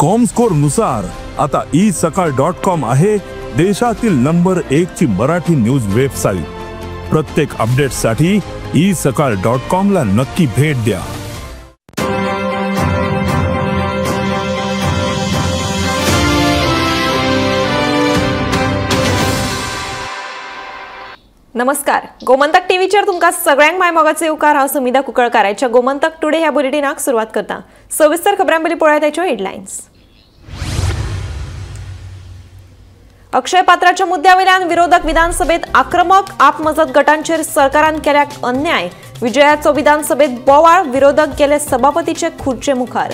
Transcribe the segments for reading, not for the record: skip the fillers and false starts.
Comscore नुसार आता isakal.com आहे देशातील नंबर 1 ची मराठी न्यूज वेबसाईट। प्रत्येक अपडेटसाठी isakal.com ला नक्की भेट द्या। नमस्कार, गोमंतक टीव्हीचेर तुमका सगळ्यांक माय मोगाचे उकार। हांव सुमिता कुकळकाराच्या गोमंतक टुडे ह्या बुलेटिनाक सुरुवात करता। सविस्तर खबरां पयलीं पळोवया त्याच्यो हेडलायन्स। अक्षय पात्राच्या मुद्द्यावेल्यान विरोधक विधानसभेत आक्रमक। आपमजत गटांचेर सरकारान केल्या अन्याय। विजयाचो विधानसभेत बोवाळ। विरोधक गेले सभापतीचे खुर्चे मुखार।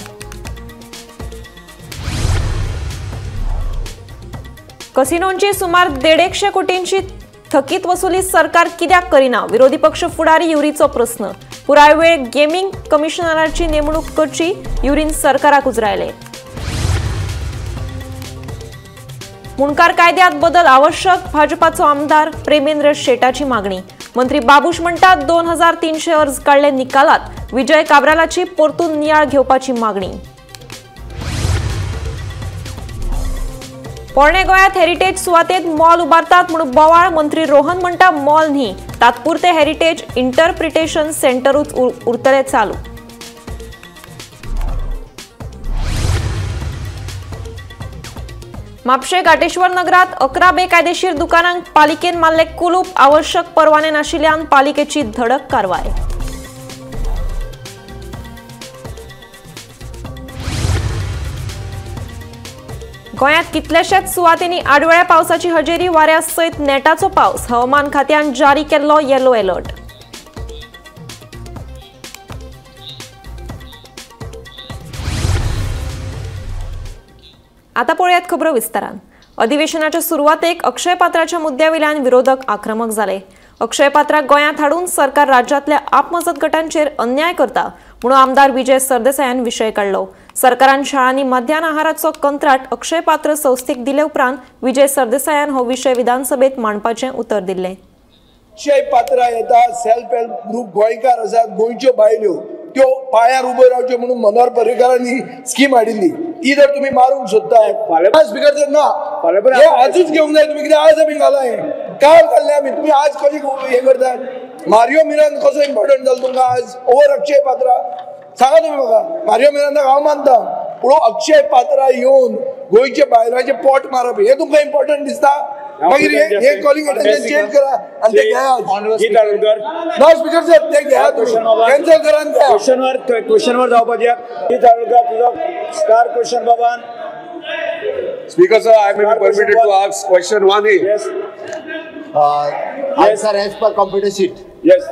कसिनोंची सुमार 150 कोटींची थकीत वसुली सरकार कित्याक करिना? विरोधी पक्ष फुडारी युरीचो प्रश्न। पुराय वेळ गेमिंग कमिशनराची नेमणूक करची, युरीन सरकाराक उजरायले। मुणकार कायद्यात बदल आवश्यक। भाजपाचो आमदार प्रेमेंद्र शेटाची मागणी। मंत्री बाबूश म्हणतात 2300 अर्ज काढले निकालात। विजय काब्रालाची परतून नियाळ घेवपाची मागणी। पोरणे गोयात हेरिटेज सुवातेत मॉल उबारतात म्हणून बोवाळ। मंत्री रोहन म्हणटा मॉल न्ही, तात्पुरते हेरिटेज इंटरप्रिटेशन सेंटरूच उरतले चालू। म्हापशे घाटेश्वर नगरात 11 बेकायदेशीर दुकानांक पालिकेन मारले कुलूप। आवश्यक परवाने नाशिल्ल्यान पालिकेची धडक कारवाय। गोयात कितलेशेच सुवातींनी आडवेळ्या पावसाची हजेरी। वाऱ्या सयत नेटाचो पावस। हवामान खात्यान जारी केल्लो येलो अलर्ट। आता पळयात खबरो विस्तारान। अधिवेशनाच्या सुरवातेक अक्षय पात्राच्या मुद्द्यावेल्यान विरोधक आक्रमक जाले। अक्षय पात्राक गोयात हाडून सरकार राज्यातल्या आपमजत गटांचेर अन्याय करता म्हणून आमदार विजय सरदेसायान विशय काढलो। सरकारान शाळांनी मध्यान आहाराचो कंत्राट अक्षय पात्र संस्थेक दिले उपरांत विजय सरदेसायान हो विशय विधानसभेत मांडपाचे उतर दिले। अक्षय पात्र येता सेल्फ हेल्प ग्रुप गोंयकार आसा, गोंयच्यो बायल्यो त्यो पायार उबो रावच्यो म्हणून मनोहर पर्रीकारांनी स्कीम हाडिल्ली। ती जर तुम्ही मारूंक सोदताय स्पीकर जर ना हे आजूच घेवंक जाय। तुम्ही कितें आज आमी घाला हे काल घाल्ले आमी, तुम्ही आज कशी हे करताय? मारियो मिरान कसो इम्पॉर्टंट जालो तुमकां आज ओवर अक्षय पात्रा? सांगा तुम्ही म्हाका। मारियो मिरांदाक हांव मानता, पूण अक्षय पात्रा येवन गोंयचे बायलांचे पोट मारप हे तुमकां इम्पॉर्टंट दिसता? मागीर हे कॉलिंग अटेंडन्स चेंज करा आनी ते घ्या। ना स्पीकर सर ते घ्या, कॅन्सल करा आनी घ्या। क्वेश्चनवर जावपाक द्या। तुझो स्टार क्वेश्चन बाबान। Speaker sir, I may be permitted to ask question 1A. Yes. Answer as per computer sheet. Yes.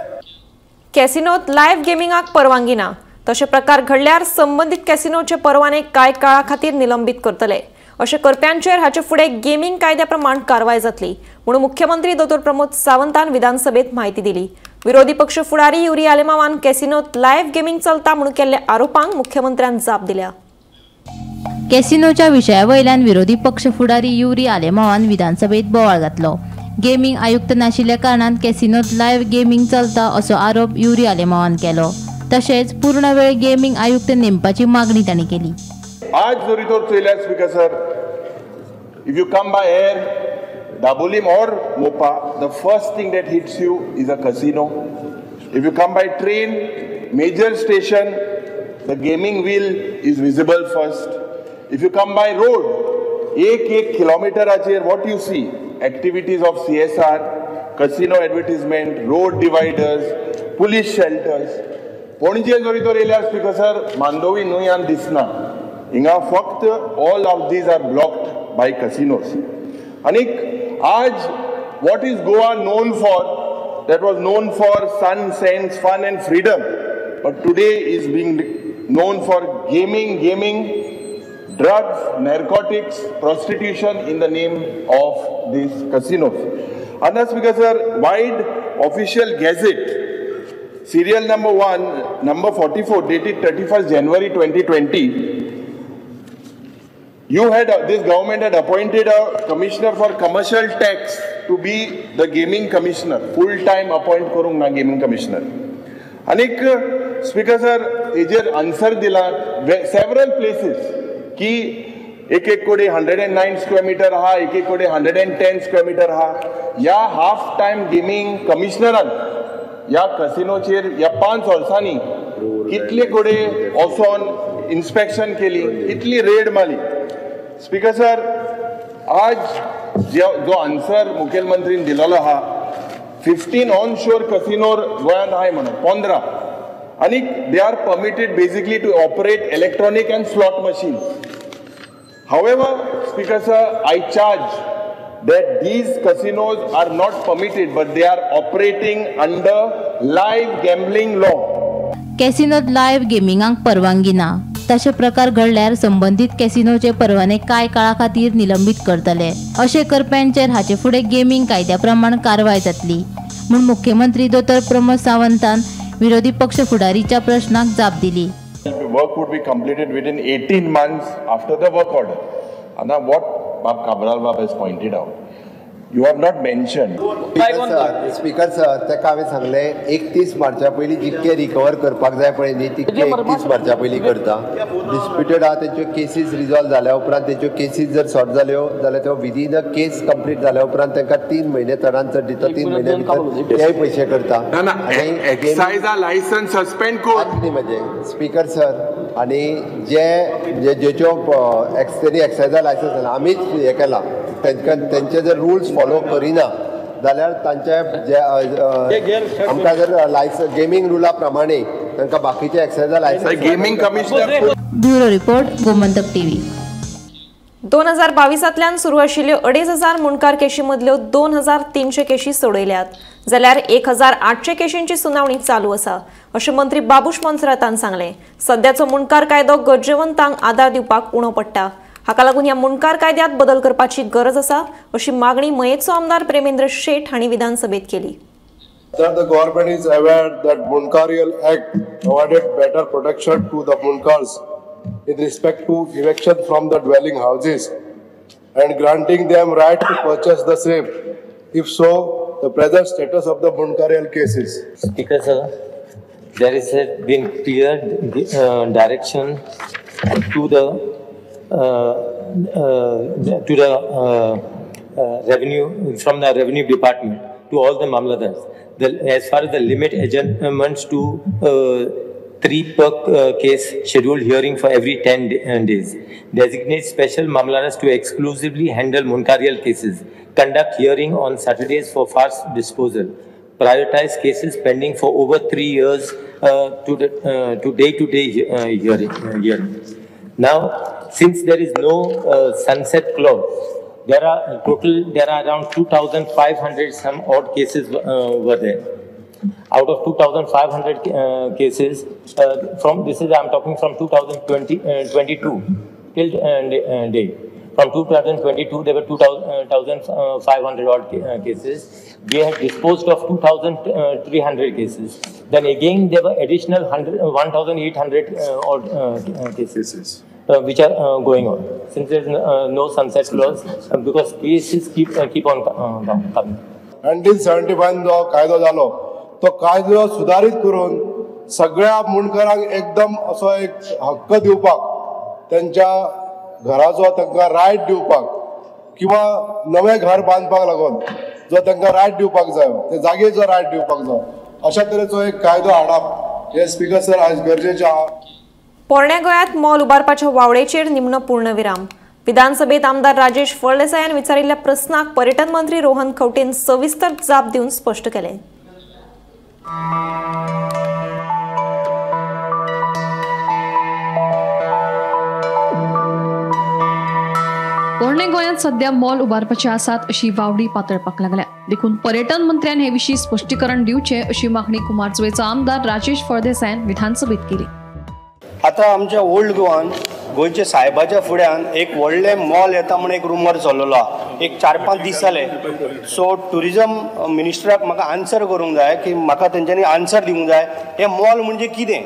कॅसिनोत लायव्ह गेमिंगाक परवानगी ना। तशे प्रकार घडल्यार संबंधित कॅसिनोचे परवाने काय काळा खातीर निलंबित करतले। अशे करप्यांचेर हाचे फुडे गेमिंग कायद्या प्रमाण कारवाय जातली म्हणून मुख्यमंत्री डॉ प्रमोद सावंतान विधानसभेत माहिती दिली। विरोधी पक्ष फुडारी युरी आलेमावान कॅसिनोत लायव्ह गेमिंग चलता म्हणून केल्ल्या आरोपांक मुख्यमंत्र्यान जाप दिल्या। कॅसिनोच्या विशयावयल्यान विरोधी पक्ष फुडारी युरी आलेमावान विधानसभेत बोवाळ घातलो। गेमिंग आयुक्त नाशिल्ल्या कारणान कॅसिनोत लायव्ह गेमिंग चलता असो आरोप युरी आलेमावान केलो। तशेंच पूर्ण वेळ गेमिंग आयुक्त नेमपाची मागणी तांणी केली। आज जरी तर चयल्यार speaker sir, if you come by air, Dabolim और Mopa, the first thing that hits you is a casino. If you come by train, major station, the gaming wheel is visible first. If you come by road, एक किलोमीटराचेर what you see? Activities of CSR, casino advertisement, road dividers, police shelters. पणजे जरी तर येयल्यार speaker sir, Mandovi न्हंयान दिसना। हिंगा फक्त all of these are blocked by casinos. Anik आज what is Goa known for? That was known for sun, sense, fun and freedom, but today is being known for gaming, drugs, narcotics, prostitution in the name of these casinos. And that's because sir, wide official gazette, serial number 1, number 44, dated 31st January 2020, this government had appointed a commissioner for commercial tax to be the gaming commissioner, full-time appoint karung na gaming commissioner. Anik speaker sir, hejer answer dila several places की एक कोडे 109 square metre आहा, एक कोडे 110 square metre आहा. ह्या half time gaming कमिशनरान ह्या कसिनोचेर ह्या 5 वर्सांनी कितले कोडे वचोन इन्स्पेक्शन केली, कितली रेड मारली. स्पीकर सर, आज जो आन्सर मुखेलमंत्रीन दिलेलो आहा, 15 ऑन शोर कसिनोर गोंयांत आहाय म्हणून 15, आणि they are permitted basically to operate electronic and slot machines. However, Speaker sir, I charge that these casinos are not permitted, but they are operating under live gambling law. कॅसिनोत live गेमिंगाक परवानगी ना, तसे प्रकार घडल्यार संबंधित कॅसिनोचे परवाने काय काळा खातीर निलंबित करतले. अशे करप्यांचेर हाचे फुडें गेमिंग कायद्या प्रमाण कारवाय जातली म्हूण मुख्यमंत्री दोतोर प्रमोद सावंतान विरोधी पक्ष फुडारीच्या प्रश्नाक जाप दिली. Work would be completed within 18 months after the work order. And now what Bab Kabral Bab has pointed out, you have not mentioned. Speaker sir, ताका हांवें सांगलें 31 मार्चा पयलीं जितके रिकवर करपाक जाय पळय न्ही तितके 31 मार्चा पयलीं करता. डिस्प्युटेड आहा तेंच्यो केसीस रिजॉल्व जाल्या उपरांत तेंच्यो केसीस जर सॉर्ट जाल्यो जाल्यार त्यो विदीन अ केस कंप्लीट जाल्या उपरांत तांकां 3 म्हयने चडांत चड दिता, 3 म्हयने भितर तेय पयशे करता. एक्सायजा लायसन्स सस्पेंड कर म्हणजे स्पीकर सर, आनी जेच्यो एक्सायजा लायसन्स आमीच हे केला, तेंचे जर रुल्स फॉलो करिना जाल्यार तांचे जे आमकां जर गेमिंग रुला प्रमाणे तांकां बाकीचे एक्सायजा licence gaming commissioner. Bureau report, Gomantak TV. 2022 सुरू आशिल्ल्यो 2500 मुणकार केशी मदल्यो 2300 केशी सोडयल्यात, जाल्यार 1800 केशींची सुनावणी चालू आसा, अशें मंत्री बाबूश मोन्सेरातान सांगलें. सध्याचो मुणकार कायदो गरजेवंतांक आदार दिवपाक उणो पडटा. हाका लागून ह्या मुणकार कायद्यात बदल करपाची गरज आसा, अशी मागणी मयेचो आमदार प्रेमेंद्र शेठ हांणी विधानसभेत केली. That the government is aware that Munkarial Act provided better protection to the Munkars with respect to eviction from the dwelling houses and granting them right to purchase the same. If so, the present status of the Munkarial cases. Speaker sir, there is been clear direction to the revenue from the revenue department to all the mamladars. As far as the limit adjustments to 3 per case scheduled hearing for every 10 days. Designate special mamladars to exclusively handle Munkarial cases. Conduct hearing on Saturdays for fast disposal. Prioritize cases pending for over 3 years to day-to-day hearing. Now, since there is no sunset clause, there are around 2,500 some odd cases were there. Out of 2,500 cases, I'm talking from 2022 till date. From 2022, there were 2,500 odd cases. We had disposed of 2,300 cases. Then again, there were additional 1,800 odd cases. Which are going on, since there is no sunset clause, because cases keep on coming. 1975 जो कायदो जालो तो कायदो सुधारित करून सगळ्या मुणकारांक एकदम असो एक हक्क दिवपाक, त्यांच्या घराचो तांकां रायट दिवपाक, किंवा नवें घर बांदपाक लागून जो तांकां रायट दिवपाक जाय, त्या जागेचो रायट दिवपाक जाय, अशा तरेचो एक कायदो हाडप हे स्पीकर सर आज गरजेचें आहा. पोरण्या गोंयांत मॉल उबारपाच्या वावडेचेर निमणो पूर्णविराम. विधानसभेत आमदार राजेश फळदेसायान विचारिल्ल्या प्रस्नाक पर्यटन मंत्री रोहन खंवटेन सविस्तर जाप दिवन स्पश्ट केलें. पोरणे गोंयांत सध्या मॉल उबारपाचे आसात अशी वावडी पातळपाक लागल्या. देखून पर्यटन मंत्र्यान हे विशीं स्पश्टीकरण दिवचें अशी मागणी कुमारजुवेचो आमदार राजेश फळदेसायान विधानसभेत केली. आता आमच्या ओल्ड गोवान गोंयच्या साहेबाच्या फुड्यान एक व्हडलें मॉल येता म्हणून एक रुमर चल्लेलो आहा. एक 4-5 दीस जाले. सो टुरिजम मिनिस्टराक म्हाका आन्सर करूंक जाय की म्हाका तेंच्यांनी आन्सर दिवंक जाय हे मॉल म्हणजे कितें.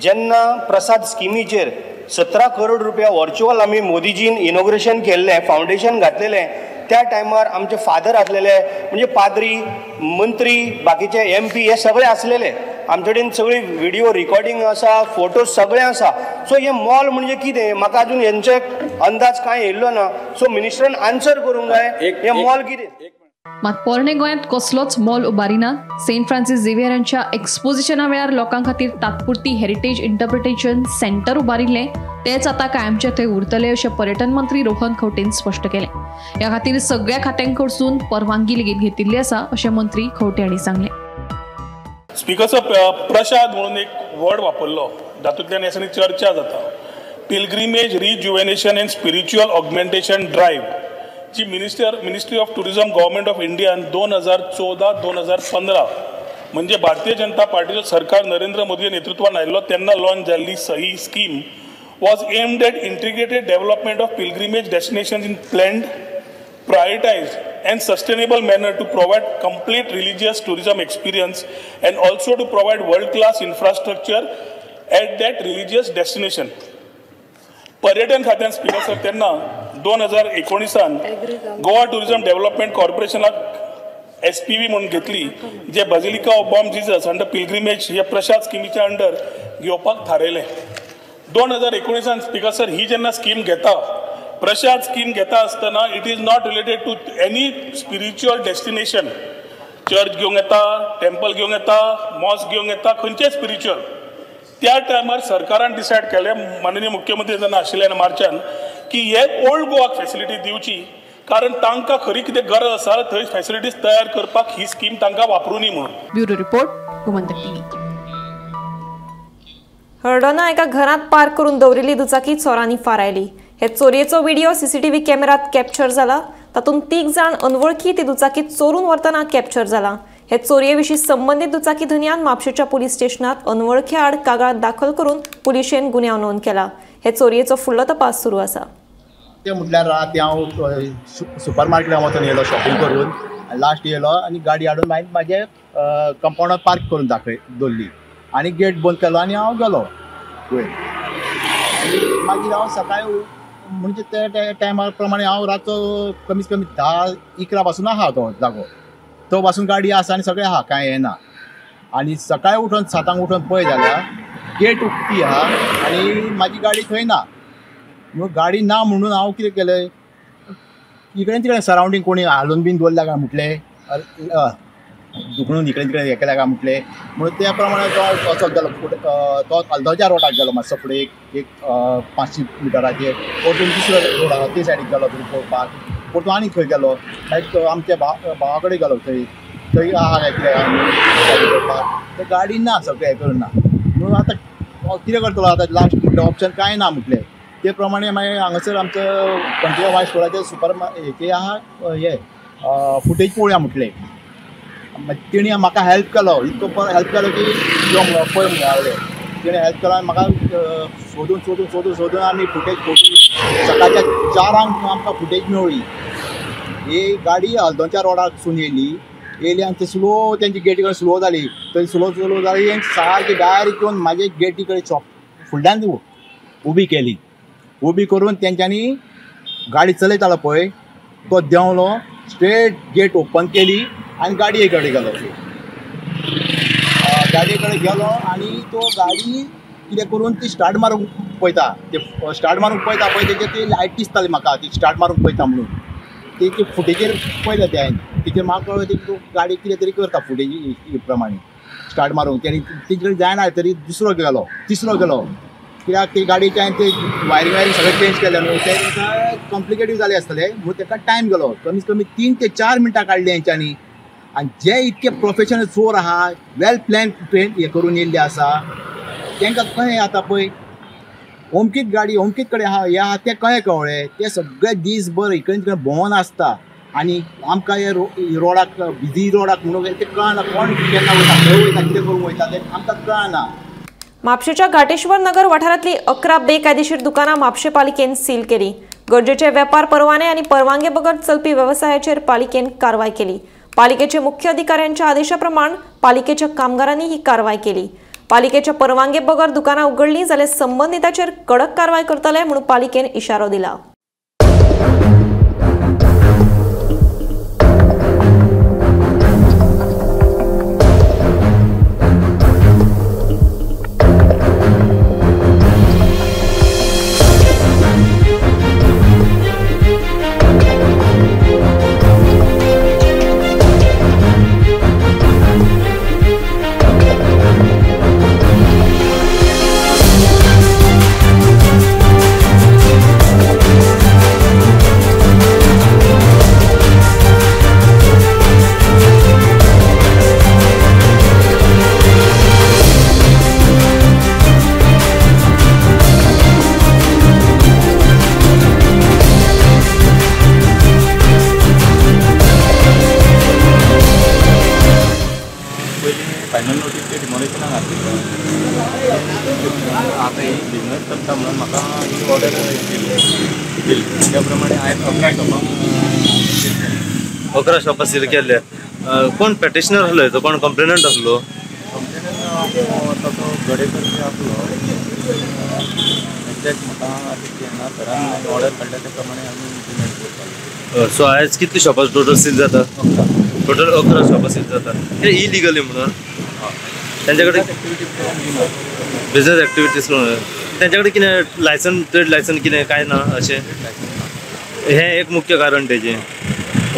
जेन्ना प्रसाद स्किमीचेर 17 करोड रुपया व्हर्च्युअल आमी मोदीजीन इनॉग्रेशन केल्लें, फावंडेशन घातलेलें, त्या टायमार आमचे फादर आसलेले, म्हणजे पाद्री, मंत्री, बाकीचे MP हे सगळे आसलेले. आमचे कडेन सगळी व्हिडिओ रिकॉर्डिंग आसा, फोटो सगळे आसा. सो हे मॉल म्हणजे कितें म्हाका अजून हेंचे अंदाज कांय येयल्लो ना. सो मिनिस्टरान आन्सर करूंक जाय हे मॉल कितें. मात पोरणे गोंयांत कसलोच मॉल उबारिना. सेंट फ्रांसीस झेवियर यांच्या एक्सपोजिशना वेळार लोकां खातीर तात्पुरती हेरिटेज इंटरप्रिटेशन सेंटर उबारिल्लें तेच आतां कायमचे थंय उरतले अशें पर्यटन मंत्री रोहन खंवटेन स्पश्ट केलें. ह्या खातीर सगळ्या खात्यां कडसून परवानगी लेगीत घेतिल्ली आसा अशें मंत्री खंवटे हांणी सांगलें. स्पिकरचो प्रसाद म्हणून एक वर्ड वापरलो, तातूंतल्यान ह्या चर्चा जाता. Pilgrimage rejuvenation and spiritual augmentation drive जी ministry of tourism government of इंडियान 2014-2015 म्हणजे भारतीय जनता पार्टीचो सरकार नरेंद्र मोदी नेतृत्वान आयिल्लो तेन्ना लॉन्च जाल्ली ही scheme was aimed at integrated development of pilgrimage destinations in planned, prioritized and sustainable manner to provide complete religious tourism experience and also to provide world-class infrastructure at that religious destination. पर्यटन खात्यान speaker sir तेन्ना 2019 Goa tourism development कॉर्पोरेशनाक SPV म्हणून घेतली, जे basilica of Bom Jesus under pilgrimage हे Prasad स्किमीच्या under घेवपाक थारायलें. 2019 स्पीकर सर ही जेन्ना स्कीम घेता, प्रसाद स्कीम घेता आसतना it is not related to any spiritual destination. Church घेवंक येता, टेम्पल घेवंक येता, मॉस्क घेवंक येता, खंयचेय स्पिरिच्युअल. त्या टायमार सरकारान डिसायड केलें, माननीय मुख्यमंत्री जेन्ना आशिल्ले मार्चान, की हे ओल्ड गोवाक फेसिलिटी दिवची, कारण तांकां खरी कितें गरज आसा थंय फेसिलिटीज तयार करपाक ही स्कीम तांकां वापरूनी म्हणून. Bureau report, Gomantak TV. हळडोना एका घरात पार्क करून दवरिल्ली दुचाकी चोरांनी फारायली. हे चोरयेचो व्हिडिओ सीसीटीव्ही कॅमेरात कॅप्चर जाला. तातूंत 3 जाण अनवळखी ती दुचाकी चोरून व्हरतना कॅप्चर जाला. हे चोरये विशीं संबंधीत दुचाकी धुनियान म्हापशेच्या पुलीस स्टेशनात अनवळख्या आड कागाळ दाखल करून पुलिशेन गुन्यांव नोंद केला. हे चोरयेचो फुडलो तपास सुरू आसा. ते म्हटल्यार राती हांव सुपर मार्केटान वचून येयलो शॉपिंग करून, लास्ट येयलो आनी गाडी हाडून मागीर म्हाजे कंपाउंडार पार्क करून दवरली आनी गेट बंद केलो आनी हांव गेलो वयर. मागीर हांव सकाळीं म्हणजे त्या टायमा प्रमाणे हांव रातचो कमीत कमी 10-11 पासून आहा तो जागो. तो पासून गाडी आसा आनी सगळें आहा, कांय हें ना. आनी सकाळीं उठून 7 उठून पळय जाल्यार गेट उक्ती आहा आनी म्हाजी गाडी थंय ना. गाडी ना म्हणून हांव कितें केलें, इकडेन तिकडे सरावंडींग कोणी हालून बीन दवरल्या काय म्हटलें, दुखणून इकडे तिकडे हे केल्या काय म्हटलें. म्हणून त्या प्रमाणे तो वचत गेलो. तो हलदोच्या रोडाक गेलो मातसो फुडें एक 500 मिटराचेर. परतून दुसऱ्या रोडार ते सायडीक गेलो पळोवपाक. परतून आनी खंय गेलो, मागीर तो आमच्या भावा कडेन गेलो. थंय आहा कितें पळोवपाक. ते गाडी ना, सगळें हें करून ना. म्हणून आतां कितें करतलो, आतां लास्ट म्हणटा ऑप्शन कांय ना म्हटलें. ते प्रमाणे मागीर हांगासर आमचो कंट्री वायज स्टोराचेर सुपर हेचे आहा हे फुटेज पळोवया म्हटलें. तेणी म्हाका हेल्प केलो, इतको हेल्प केलो की पळय म्हणलें. तेणें हेल्प केलो आनी म्हाका सोदून आमी फुटेज पळोवन सकाळच्या 4 आमकां फुटेज मेळ्ळी. ही गाडी हलदोच्या रोडारसून येयली आनी ते स्लो तेंची गेटी कडेन स्लो जाली. थंय स्लो जाली आनी सारकी डायरेक्ट येवन म्हाजे गेटी कडेन फुडल्यान उबी केली. उबी करून तेंच्यांनी गाडी चलयतालो पळय तो देंवलो, स्ट्रेट गेट ओपन केली आनी गाडये कडेन गेलो. गाडये कडेन गेलो आनी तो गाडी कितें करून ती स्टार्ट मारूंक पळयता. ते स्टार्ट मारूंक पळयता पळय तेजेर ती लायट दिसताली म्हाका, ती स्टार्ट मारूंक पळयता म्हणून. ती फुटेजेर पळयलें ते हांवें. तेजेर म्हाका कळ्ळें ती गाडी कितें तरी करता फुटेजी प्रमाणे स्टार्ट मारूंक. तेणी तेजे कडेन जायना तरी तिसरो गेलो. कित्याक ती गाडयेचे हांवें ते वायरींग सगळें चेंज केलें न्हू, ते ताका कॉम्प्लिकेटीव जालें आसतलें म्हणून ताका टायम गेलो. कमीत कमी 3 ते 4 मिनटां काडली हेंच्यांनी. आनी जे इतके प्रोफेशनल चोर आहा, वेल प्लॅन ट्रेन हे करून येयल्ले आसा, तांकां कळ्ळें आतां पळय अमकीत कडेन आहा हे आहा तें कळ्ळें. ते सगळे दीसभर इकडे तिकडे भोंवन आसता आनी आमकां हे रोडाक बिजी रोडाक म्हणून ते कळना कोण केन्ना वयता, खंय वयता, कितें करूंक वयता तें आमकां कळना. म्हापशेच्या घाटेश्वर नगर वाठारांतली 11 बेकायदेशीर दुकानां म्हापशे पालिकेन सील केली. गरजेचे वेपार परवाने आनी परवानगे बगर चलपी वेवसायाचेर पालिकेन कारवाय केली. पालिकेचे मुख्य अधिकाऱ्यांच्या आदेशा प्रमाण पालिकेच्या कामगारांनी ही कारवाय केली. पालिकेच्या परवानगे बगर दुकानां उघडली जाल्यार संबंधिताचेर कडक कारवाय करतले म्हणून पालिकेन इशारो दिला. केली त्या प्रमाणे आयज 11 शॉपां सील केल्ले. कोण पॅटिशनर आसलो तो, कोण कंप्लेनंट आसलो? ताचो गडेकर आसलो एक्झॅक्ट म्हाका ऑर्डर काडल्या त्या प्रमाणे आमी इम्प्लिमेंट करता. सो आयज कितली शॉपां टोटल सील जाता? टोटल 11 शॉपां सील जाता. हे इलिगली म्हणून त्यांच्या कडेन बिजनेस एक्टिविटीज म्हणून त्यांच्या कडेन कितें लायसन, ट्रेड लायसन कितें काय ना अशें? हें एक मुख्य कारण तेजें.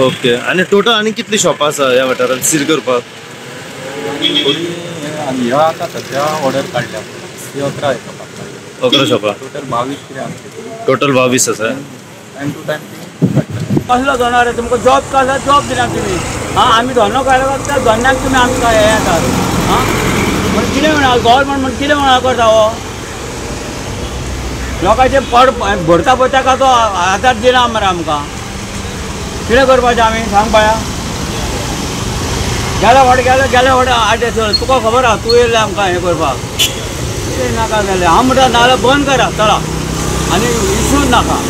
ओके. आनी टोटल आनी कितली शॉपां आसा ह्या वाठारांत सील करपाक? ह्यो आतां सद्या ऑर्डर काडल्या ती 11 शॉपां. 11 शॉपां. टोटल 22 कितें आसा. टोटल 22 आसा. टायम टू टायम कसलो दोनार तुमकां जॉब कसलो जॉब दिना तुमी? आमी दोनो काडलो त्या दोनाक तुमी आमकां हे येतात. म्हणजे कितें म्हणा गव्हर्मेंट म्हणजे कितें म्हणा करता हो? लोकांचे पड भरता पळय ताका तो आदार दिना मरे आमकां. कितें करपाचें आमी सांग पळया. गेल्या फावटी आटे चल तुका खबर आहा तूं येयलें आमकां हें करपाक. कितें नाका जालें हांव म्हणटा नाल्यार बंद करा चला आनी इशूच नाका.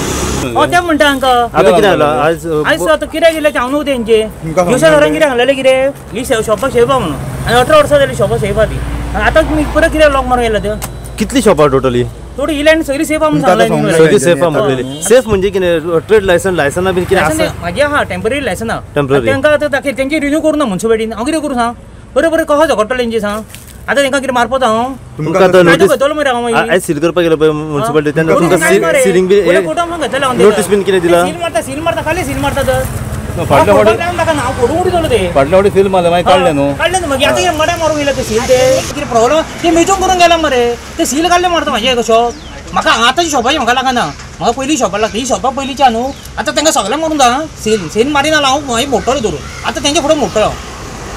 ते म्हणटा हांकां आतां कितें जालां आयज? आयज आतां कितें केलें हांव न्हू तेंचे दिवसां कितें सांगलेलें कितें ही शॉपाक सेवा म्हणून आनी 18 वर्सां जालीं शॉपाक सेवा ती. आतां तुमी परत कितें लॉक मारून येयला त्यो? कितली शॉपां टोटली? थोडी इलेंड सगळी सेफ म्हणून सांगलें. सगळी सेफ म्हणलेली. सेफ म्हणजे कितें? ट्रेड लायसन लायसना बीन कितें आसा? म्हाजी आहा टेम्पररी लायसन आहा. टेम्पररी. तांकां आतां दाखय तेंची रिन्यू करूं ना म्युनिसिपालिटीन. हांव कितें करूं सांग? बरें कशें झगडटलें तेंची सांग. आतां तांकां कितें मारपाक हांव तुमकां आतां नोटीस घेतलो मरे हांव आयज सील करपाक गेलो पळय म्युनिसिपालिटी तेन्ना तुमकां सीलिंग बी नोटीस बीन कितें दिला? सील मारता खाली सील मारता तर फाटल्या फावटी हांव फोटो उडी जालो ते फाटल्या फावटी सील मारले मागीर काडले न्हू. काडले न्हू मागीर आतां कितें मड्या मारूंक येयला ते सील ते कितें प्रॉब्लम ते मेजून करून गेला मरे ते सील काडले मारता म्हाजे कशो. म्हाका आतांची शॉपाची म्हाका लागना. म्हाका पयलीं शॉपाक लागता ही शॉपाक पयलींच्या न्हू. आतां तांकां सगळ्यांक मारून दा सील सील मारिना हांव मागीर मोडटलो धरून. आतां तेंच्या फुडें मोडटलो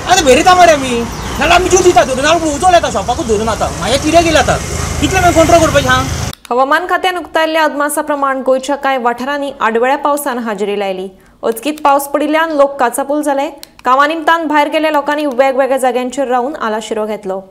आतां भेरयता मरे आमी नाल्यार आमी जीव दिता धरून हांव उजोल येता शॉपाकूच धरून आतां मागीर कितें केलें आतां कितलें मागीर कंट्रोल करपाचें हांव. हवामान खात्यान उक्तायल्ल्या अदमासा प्रमाण गोंयच्या कांय वाठारांनी आडवेळ्या पावसान हाजेरी लायली. अचकीत पावस पडिल्ल्यान लोक काचापूल जाले. कामा निमतान भायर गेल्ल्या लोकांनी वेगवेगळ्या जाग्यांचेर रावन आलाशिरो घेतलो.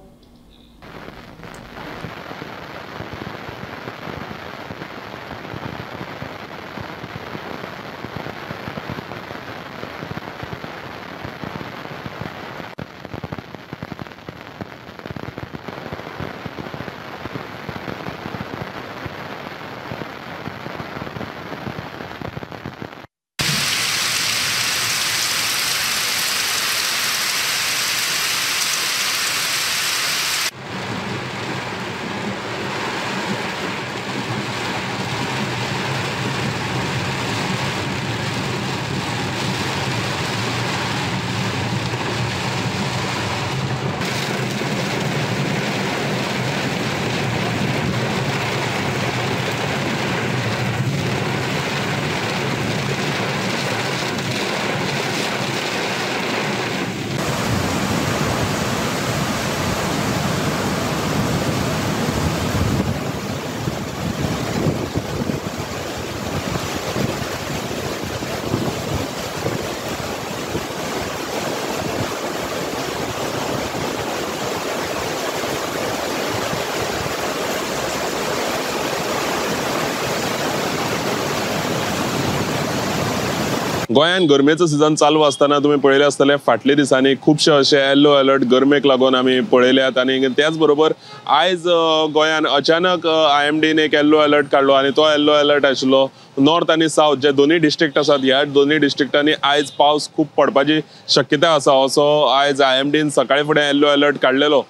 गोंयान गरमेचो सिजन चालू आसतना तुम्ही पळयले आसतले फाटले दिसांनी खुबशे अशे येल्लो अलर्ट गरमेक लागून आमी पळयल्यात आनी त्याच बरोबर आयज गोंयान अचानक IMDन एक येल्लो अलर्ट काडलो आनी तो येल्लो अलर्ट आशिल्लो नॉर्थ आनी साउथ जे दोन्ही डिस्ट्रिक्ट आसात ह्या दोन्ही डिस्ट्रिक्टांनी आयज पावस खूब पडपाची शक्यताय आसा असो आयज IMDन सकाळी फुडें येल्लो अलर्ट काडलेलो.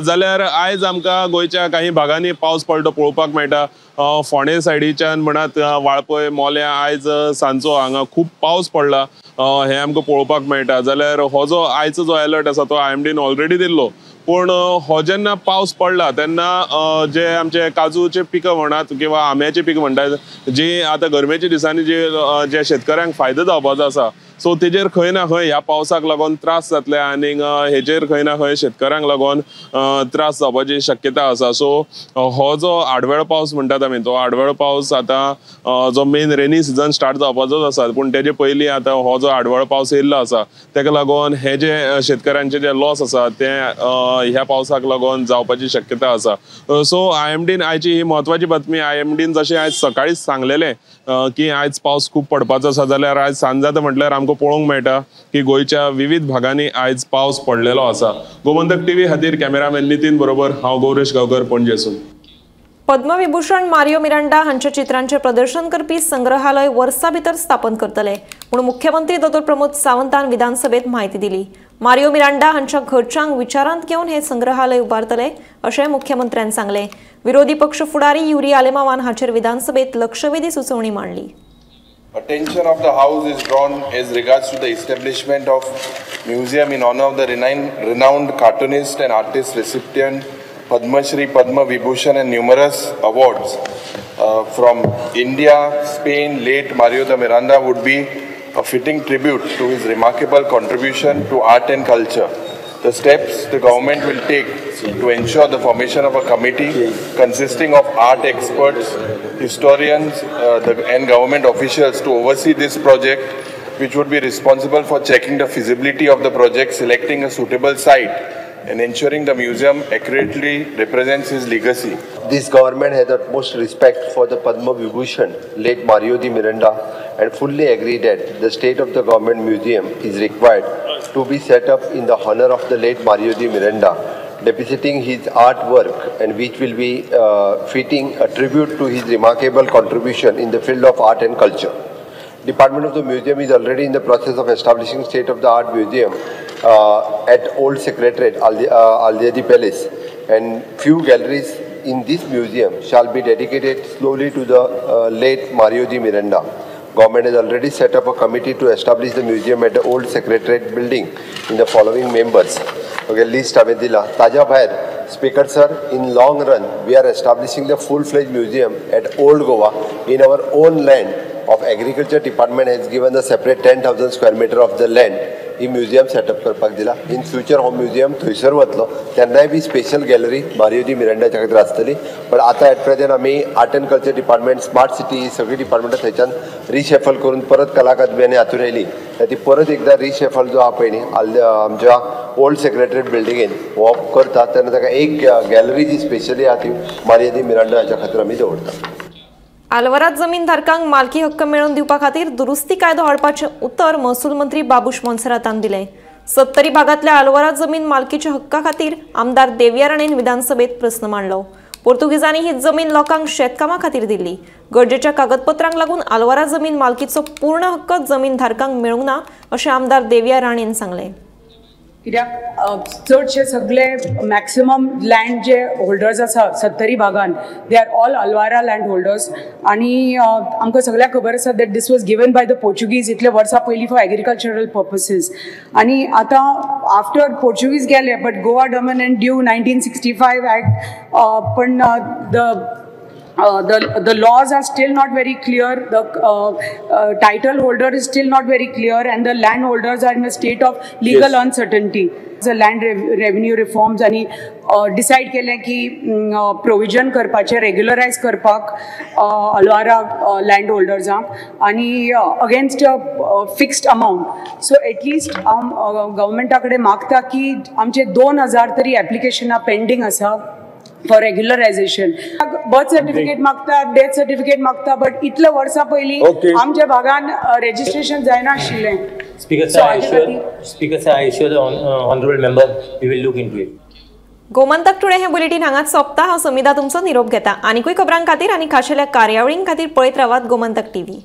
जाल्यार आयज आमकां गोंयच्या काही भागांनी पावस पडलो पळोवपाक मेळटा. फोंडे सायडीच्यान म्हणत वाळपय मोल्या आयज सांजचो हांगा खूब पावस पडला हे आमकां पळोवपाक मेळटा. जाल्यार हो जो आयचो जो अलर्ट आसा तो IMDन ऑलरेडी दिल्लो पूण हो जेन्ना पावस पडला तेन्ना जे आमचे काजूचे पिकां म्हणत किंवा आंब्याचे पीक म्हणटात जी आतां गरमेच्या दिसांनी जे शेतकऱ्यांक फायदो जावपाचो आसा सो तेजेर खंय ना खंय ह्या पावसाक लागून त्रास जातले आनी हेजेर खंय ना खंय शेतकऱ्यांक लागून त्रास जावपाची शक्यता आसा. सो हो जो आडवेळ पावस म्हणटात आमी तो आडवेळ पावस आता जो मेन रेनी सिजन स्टार्ट जावपाचोच आसा पूण तेजे पयलीं आता हो जो आडवेळ पावस येयल्लो आसा तेका लागून हे जे शेतकऱ्यांचे जे लॉस आसा ते ह्या पावसाक लागून जावपाची शक्यता आसा. सो IMDन आयची ही महत्वाची बातमी. IMDन जशें आयज सकाळीच सांगलेलें की आयज पावस खूब पडपाचो आसा जाल्यार आयज सांज जाता म्हटल्यार आमकां पळोवंक मेळटा की गोंयच्या विविध भागांनी आयज पावस पडलेलो आसा. गोमंतक TV खातीर कॅमेरामॅन नितीन बरोबर हांव गौरेश गांवकर पणजेसून. पद्मविभूषण मारियो मिरांडा हांच्या चित्रांचे प्रदर्शन करपी संग्रहालय वर्सा भितर स्थापन करतले म्हणून मुख्यमंत्री दोतोर प्रमोद सावंतान विधानसभेत माहिती दिली. मारियो मिरांडा हांच्या घरच्यांक विचारांत घेवन हे संग्रहालय उबारतले अशें मुख्यमंत्र्यान सांगले. विरोधी पक्ष फुडारी युरी आलेमावान हाचेर विधानसभेत लक्षवेधी सुचोवणी मांडली. Attention of the House is drawn as regards to the establishment of museum in honor of the renowned cartoonist and artist recipient Padma Shri, Padma Vibhushan and numerous awards from India, Spain. Late Mario de Miranda would be a fitting tribute to his remarkable contribution to art and culture. The steps the government will take to ensure the formation of a committee consisting of art experts, historians and government officials to oversee this project, which would be responsible for checking the feasibility of the project, selecting a suitable site and ensuring the museum accurately represents his legacy. This government has utmost respect for the Padma Vibhushan, late Mario de Miranda, and fully agree that the state of the government museum is required to be set up in the honor of the late Mario de Miranda, depicting his artwork and which will be fitting a tribute to his remarkable contribution in the field of art and culture. Department of the Museum is already in the process of establishing state-of-the-art museum at Old Secretariat, Al-Zaydi Palace, and few galleries in this museum shall be dedicated slowly to the late Mario de Miranda. Government has already set up a committee to establish the museum at the Old Secretariat building in the following members. Okay, list Avedila, Taja Bhair, Speaker Sir, in long run we are establishing the full-fledged museum at Old Goa in our own land. Of Agriculture Department has given the separate 10,000 square meter of the land. He museum setup करपाक दिला. In future हो museum थंयसर वतलो तेन्नाय बी special gallery Mario दी मिरांडाच्या खातीर आसतली. But आतां eight present आमी art end culture department, smart city सगळी डिपार्टमेंटां थंयच्यान रिशेफल करून परत कला अकादमी हातून आयली. ती परत एकदा रिशेफल जो आहा पळय न्ही आमच्या ओल्ड सेक्रेटरीएट बिल्डिंगेन हो करता तेन्ना ताका एक गॅलरी जी स्पेशली आहा ती मारियो दी मिरांडा हाच्या खातीर आमी दवरता. आलवारात जमीन धारकांक मालकी हक्क मेळोवन दिवपा खातीर दुरुस्ती कायदो हाडपाचें उत्तर महसूल मंत्री बाबूश मोन्सेरातान दिलें. 70 भागांतल्या आलवारात जमीन मालकीच्या हक्का खातीर आमदार देविया राणेन विधानसभेत प्रस्न मांडलो. पोर्तुगीजांनी ही जमीन लोकांक शेतकामा खातीर दिल्ली. गरजेच्या कागदपत्रांक लागून आलवारात जमीन मालकीचो पूर्ण हक्क जमीन धारकांक मेळूंक ना अशें आमदार देविया राणेन सांगलें. कित्याक चडशे सगळे मॅक्सिमम लँड जे होल्डर्स आसा 70 भागान दे आर ऑल अल्वारा लँड होल्डर्स. आनी आमकां सगळ्यांक खबर आसा that this was given by the Portuguese इतले वर्सां पयलीं फॉर एग्रीकल्चरल पर्पसीस. आनी आतां आफ्टर पोर्चुगीज गेले बट गोवा डॉमिनंट ड्यू 1965 ॲक्ट पण the laws are still not very clear, the title holder is still not very clear, and the landholders are in a state of legal uncertainty. The land revenue reforms आणि decide केलें की provision करपाचें रेग्युलरायज करपाक अल्वारा land होल्डर्सांक आनी against fixed amount. So at least हांव गव्हर्मेंटा कडेन मागता की आमचे 2000 तरी एप्लिकेशनां पेंडींग आसा फॉर रेग्युलरायझेशन. बर्थ सर्टिफिकेट मागता, डेथ सर्टिफिकेट मागता, बट इतले वर्सां पयलीं आमच्या भागान रेजिस्ट्रेशन जायना आशिल्लें. Speaker sir, I assure the honorable member we will look into it. Gomantak today हे बुलेटिन हांगाच सोंपता. हांव समिधा तुमचो निरोप घेता. आनीकूय खबरां खातीर आनी खाशेल्या कार्यावळीं खातीर पळयत रावात गोमंतक TV.